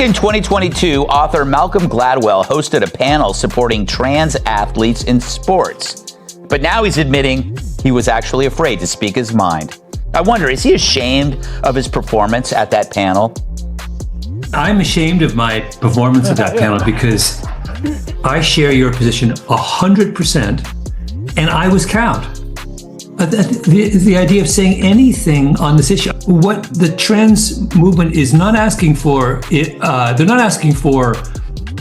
In 2022, author Malcolm Gladwell hosted a panel supporting trans athletes in sports. But now he's admitting he was actually afraid to speak his mind. I wonder, is he ashamed of his performance at that panel? I'm ashamed of my performance at that panel because I share your position 100%, and I was cowed. The idea of saying anything on this issue, what the trans movement is not asking for, they're not asking for,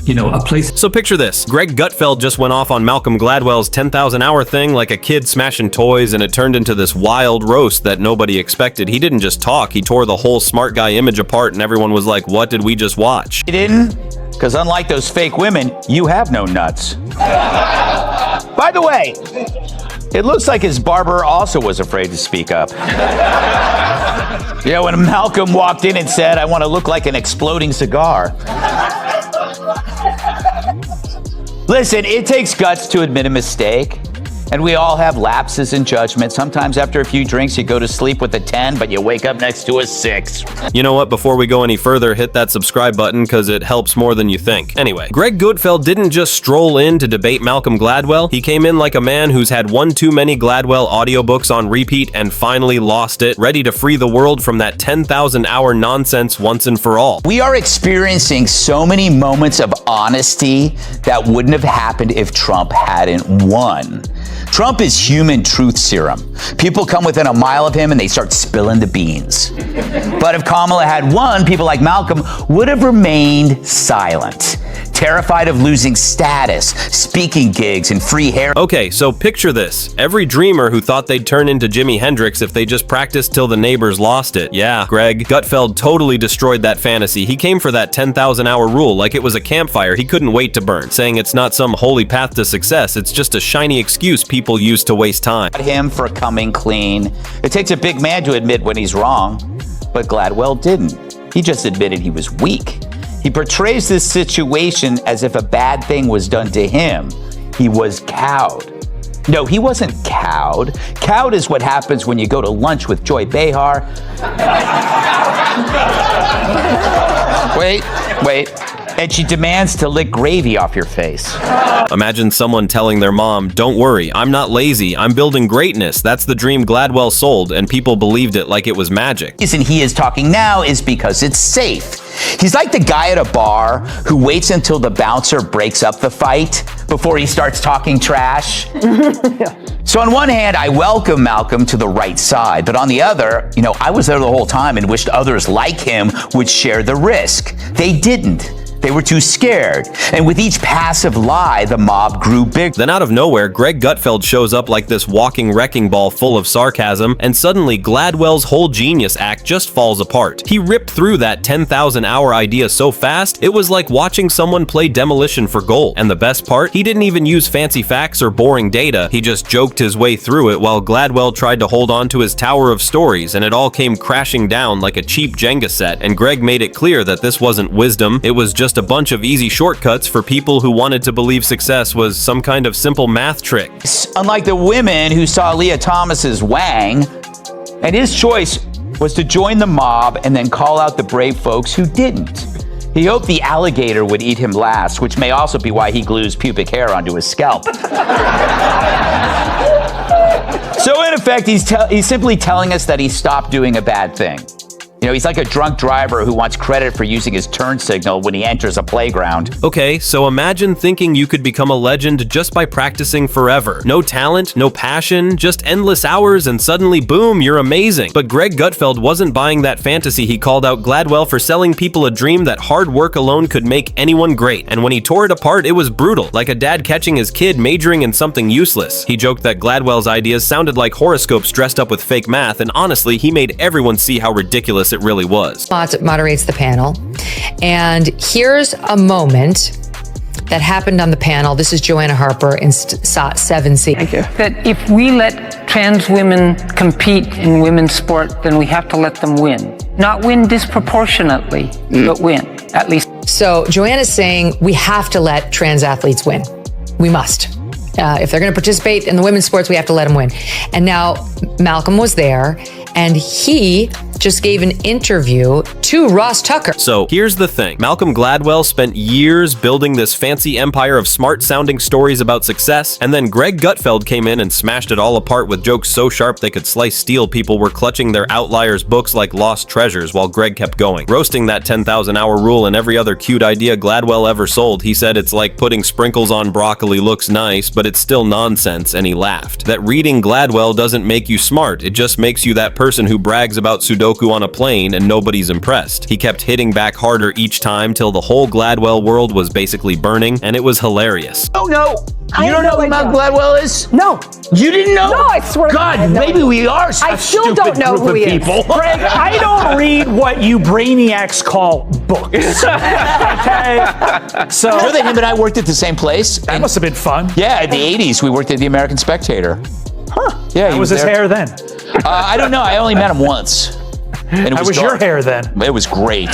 a place. So picture this. Greg Gutfeld just went off on Malcolm Gladwell's 10,000 hour thing like a kid smashing toys, and it turned into this wild roast that nobody expected. He didn't just talk, he tore the whole smart guy image apart, and everyone was like, what did we just watch? He didn't, because unlike those fake women, you have no nuts. By the way, it looks like his barber also was afraid to speak up. When Malcolm walked in and said, I want to look like an exploding cigar. Listen, it takes guts to admit a mistake, and we all have lapses in judgment. Sometimes after a few drinks, you go to sleep with a 10, but you wake up next to a 6. You know what? Before we go any further, hit that subscribe button because it helps more than you think. Anyway, Greg Gutfeld didn't just stroll in to debate Malcolm Gladwell. He came in like a man who's had one too many Gladwell audiobooks on repeat and finally lost it, ready to free the world from that 10,000 hour nonsense once and for all. We are experiencing so many moments of honesty that wouldn't have happened if Trump hadn't won. Trump is human truth serum. People come within a mile of him and they start spilling the beans. But if Kamala had won, people like Malcolm would have remained silent, terrified of losing status, speaking gigs, and free hair. Okay, so picture this. Every dreamer who thought they'd turn into Jimi Hendrix if they just practiced till the neighbors lost it. Yeah, Greg Gutfeld totally destroyed that fantasy. He came for that 10,000 hour rule like it was a campfire he couldn't wait to burn, saying it's not some holy path to success, it's just a shiny excuse people use to waste time. Him for coming clean. It takes a big man to admit when he's wrong, but Gladwell didn't. He just admitted he was weak. He portrays this situation as if a bad thing was done to him. He was cowed. No, he wasn't cowed. Cowed is what happens when you go to lunch with Joy Behar. Wait. And she demands to lick gravy off your face. Imagine someone telling their mom, don't worry, I'm not lazy, I'm building greatness. That's the dream Gladwell sold, and people believed it like it was magic. The reason he is talking now is because it's safe. He's like the guy at a bar who waits until the bouncer breaks up the fight before he starts talking trash. So on one hand, I welcome Malcolm to the right side, but on the other, I was there the whole time and wished others like him would share the risk. They didn't. They were too scared. And with each passive lie, the mob grew big. Then out of nowhere, Greg Gutfeld shows up like this walking wrecking ball full of sarcasm, and suddenly Gladwell's whole genius act just falls apart. He ripped through that 10,000 hour idea so fast, it was like watching someone play Demolition for gold. And the best part, he didn't even use fancy facts or boring data, he just joked his way through it while Gladwell tried to hold on to his tower of stories, and it all came crashing down like a cheap Jenga set. And Greg made it clear that this wasn't wisdom, it was just a bunch of easy shortcuts for people who wanted to believe success was some kind of simple math trick. Unlike the women who saw Leah Thomas's wang, and his choice was to join the mob and then call out the brave folks who didn't. He hoped the alligator would eat him last, which may also be why he glues pubic hair onto his scalp. So in effect, he's simply telling us that he stopped doing a bad thing. He's like a drunk driver who wants credit for using his turn signal when he enters a playground. Okay, so imagine thinking you could become a legend just by practicing forever. No talent, no passion, just endless hours, and suddenly, boom, you're amazing. But Greg Gutfeld wasn't buying that fantasy. He called out Gladwell for selling people a dream that hard work alone could make anyone great. And when he tore it apart, it was brutal, like a dad catching his kid majoring in something useless. He joked that Gladwell's ideas sounded like horoscopes dressed up with fake math, and honestly, he made everyone see how ridiculous it really was. Moderates the panel. And here's a moment that happened on the panel. This is Joanna Harper in SOT 7C. Thank you. That if we let trans women compete in women's sport, then we have to let them win. Not win disproportionately, but win, at least. So Joanna's saying we have to let trans athletes win. We must. If they're going to participate in the women's sports, we have to let them win. And now Malcolm was there, and he just gave an interview to Ross Tucker. So here's the thing. Malcolm Gladwell spent years building this fancy empire of smart-sounding stories about success, and then Greg Gutfeld came in and smashed it all apart with jokes so sharp they could slice steel. People were clutching their Outliers books like lost treasures while Greg kept going, roasting that 10,000-hour rule and every other cute idea Gladwell ever sold. He said it's like putting sprinkles on broccoli looks nice, but it's still nonsense, and he laughed. That reading Gladwell doesn't make you smart, it just makes you that person who brags about Sudoku on a plane and nobody's impressed. He kept hitting back harder each time till the whole Gladwell world was basically burning, and it was hilarious. Oh no! You don't know who Malcolm Gladwell is? No. You didn't know? No, I swear to God, maybe we are such I still stupid don't know group who of he is. people. Greg, I don't read what you brainiacs call books. Okay? So You know that him and I worked at the same place? that must have been fun. Yeah, in the 80s, we worked at the American Spectator. Huh. Yeah, How was his there. hair then? I don't know. I only met him once. And it How was your dark. hair then? It was great.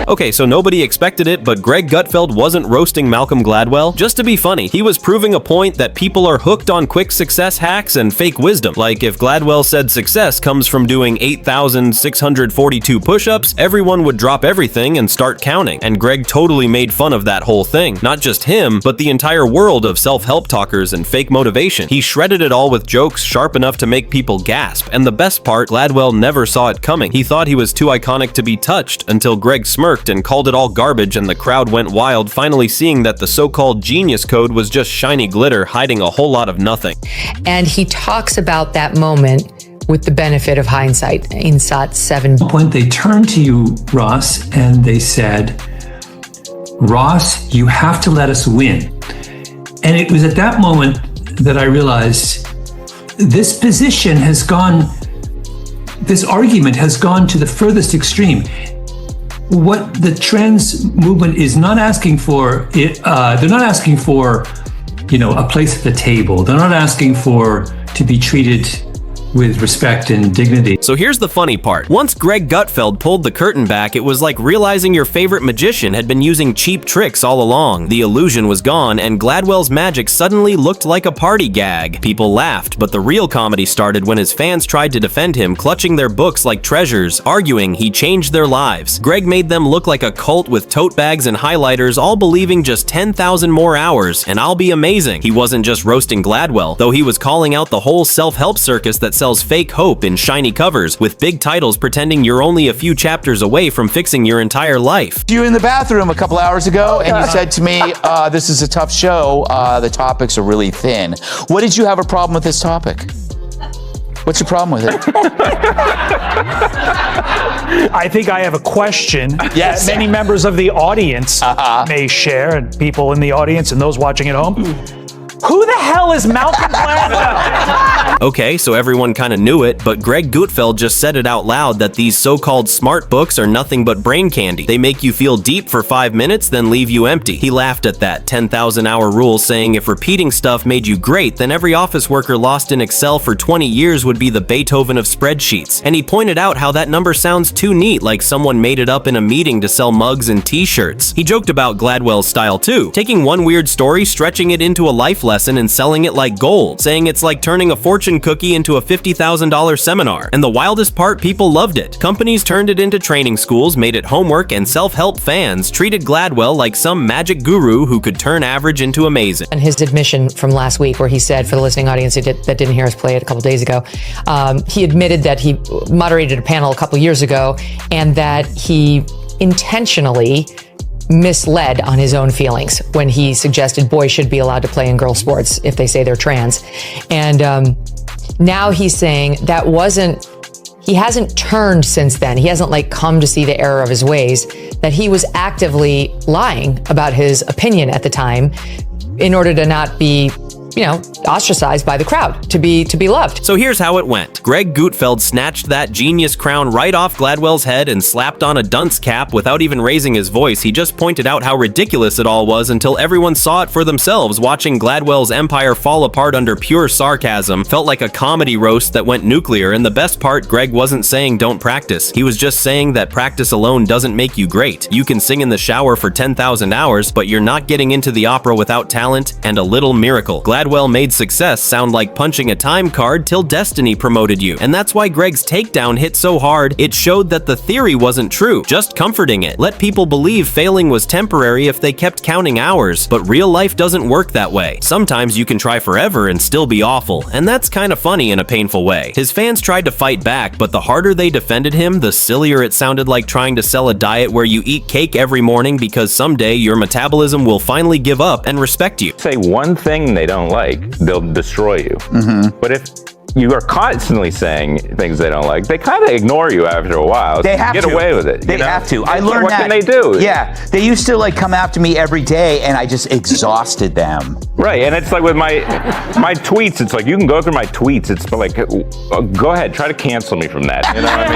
Okay, so nobody expected it, but Greg Gutfeld wasn't roasting Malcolm Gladwell. Just to be funny, he was proving a point that people are hooked on quick success hacks and fake wisdom. Like if Gladwell said success comes from doing 8,642 push-ups, everyone would drop everything and start counting. And Greg totally made fun of that whole thing. Not just him, but the entire world of self-help talkers and fake motivation. He shredded it all with jokes sharp enough to make people gasp. And the best part, Gladwell never saw it coming. He thought he was too iconic to be touched until Greg smirked and called it all garbage and the crowd went wild, finally seeing that the so-called genius code was just shiny glitter hiding a whole lot of nothing. And he talks about that moment with the benefit of hindsight in SOT 7. At one point, they turned to you, Ross, and they said, Ross, you have to let us win. And it was at that moment that I realized this position has gone, this argument has gone to the furthest extreme. What the trans movement is not asking for, they're not asking for, a place at the table. They're not asking for to be treated with respect and dignity. So here's the funny part. Once Greg Gutfeld pulled the curtain back, it was like realizing your favorite magician had been using cheap tricks all along. The illusion was gone, and Gladwell's magic suddenly looked like a party gag. People laughed, but the real comedy started when his fans tried to defend him, clutching their books like treasures, arguing he changed their lives. Greg made them look like a cult with tote bags and highlighters, all believing just 10,000 more hours, and I'll be amazing. He wasn't just roasting Gladwell, though he was calling out the whole self-help circus that sells fake hope in shiny covers with big titles pretending you're only a few chapters away from fixing your entire life. You were in the bathroom a couple hours ago, and you said to me, this is a tough show. The topics are really thin. What did you have a problem with this topic? What's your problem with it? I think I have a question Yes. that many members of the audience may share, and people in the audience and those watching at home. Who the hell is Malcolm Gladwell? Okay, so everyone kind of knew it, but Greg Gutfeld just said it out loud that these so-called smart books are nothing but brain candy. They make you feel deep for 5 minutes, then leave you empty. He laughed at that 10,000-hour rule, saying if repeating stuff made you great, then every office worker lost in Excel for 20 years would be the Beethoven of spreadsheets. And he pointed out how that number sounds too neat, like someone made it up in a meeting to sell mugs and t-shirts. He joked about Gladwell's style too, taking one weird story, stretching it into a life lesson, and selling it like gold, saying it's like turning a fortune cookie into a $50,000 seminar. And the wildest part, people loved it. Companies turned it into training schools, made it homework, and self-help fans treated Gladwell like some magic guru who could turn average into amazing. And his admission from last week, where he said, for the listening audience that didn't hear us play it a couple days ago, he admitted that he moderated a panel a couple years ago and that he intentionally misled on his own feelings when he suggested boys should be allowed to play in girl sports if they say they're trans. And now he's saying that he hasn't turned since then. He hasn't come to see the error of his ways, that he was actively lying about his opinion at the time in order to not be ostracized by the crowd, to be loved. So here's how it went. Greg Gutfeld snatched that genius crown right off Gladwell's head and slapped on a dunce cap without even raising his voice. He just pointed out how ridiculous it all was until everyone saw it for themselves. Watching Gladwell's empire fall apart under pure sarcasm felt like a comedy roast that went nuclear, and the best part, Greg wasn't saying don't practice. He was just saying that practice alone doesn't make you great. You can sing in the shower for 10,000 hours, but you're not getting into the opera without talent and a little miracle. Gladwell made success sound like punching a time card till destiny promoted you. And that's why Greg's takedown hit so hard, it showed that the theory wasn't true, just comforting it. Let people believe failing was temporary if they kept counting hours, but real life doesn't work that way. Sometimes you can try forever and still be awful, and that's kind of funny in a painful way. His fans tried to fight back, but the harder they defended him, the sillier it sounded like trying to sell a diet where you eat cake every morning because someday your metabolism will finally give up and respect you. Say one thing they don't like, they'll destroy you. But if you are constantly saying things they don't like, they kind of ignore you after a while. They have get to. away with it. They have to. I learned what that. What can they do? Yeah, they used to like come after me every day, and I just exhausted them. Right, and it's like with my tweets, it's like you can go through my tweets. It's like, go ahead, try to cancel me from that. You know what I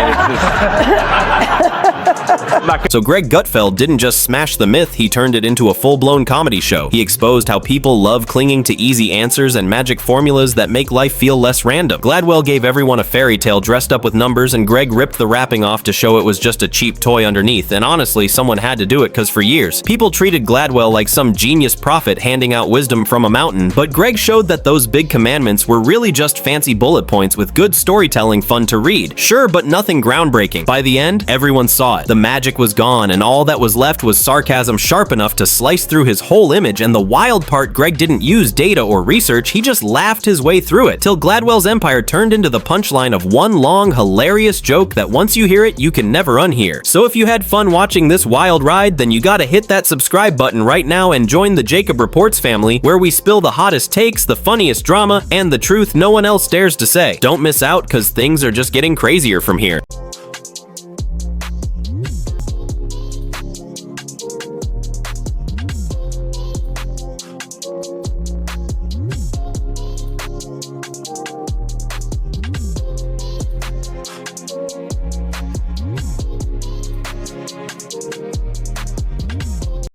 mean? So Greg Gutfeld didn't just smash the myth, he turned it into a full-blown comedy show. He exposed how people love clinging to easy answers and magic formulas that make life feel less random. Gladwell gave everyone a fairy tale dressed up with numbers, and Greg ripped the wrapping off to show it was just a cheap toy underneath. And honestly, someone had to do it, because for years, people treated Gladwell like some genius prophet handing out wisdom from a mountain, but Greg showed that those big commandments were really just fancy bullet points with good storytelling fun to read. Sure, but nothing groundbreaking. By the end, everyone saw it. The magic was gone, and all that was left was sarcasm sharp enough to slice through his whole image. And the wild part, Greg didn't use data or research, he just laughed his way through it, till Gladwell's empire turned into the punchline of one long, hilarious joke that once you hear it, you can never unhear. So if you had fun watching this wild ride, then you gotta hit that subscribe button right now and join the Jacob Reports family, where we spill the hottest takes, the funniest drama, and the truth no one else dares to say. Don't miss out, cause things are just getting crazier from here.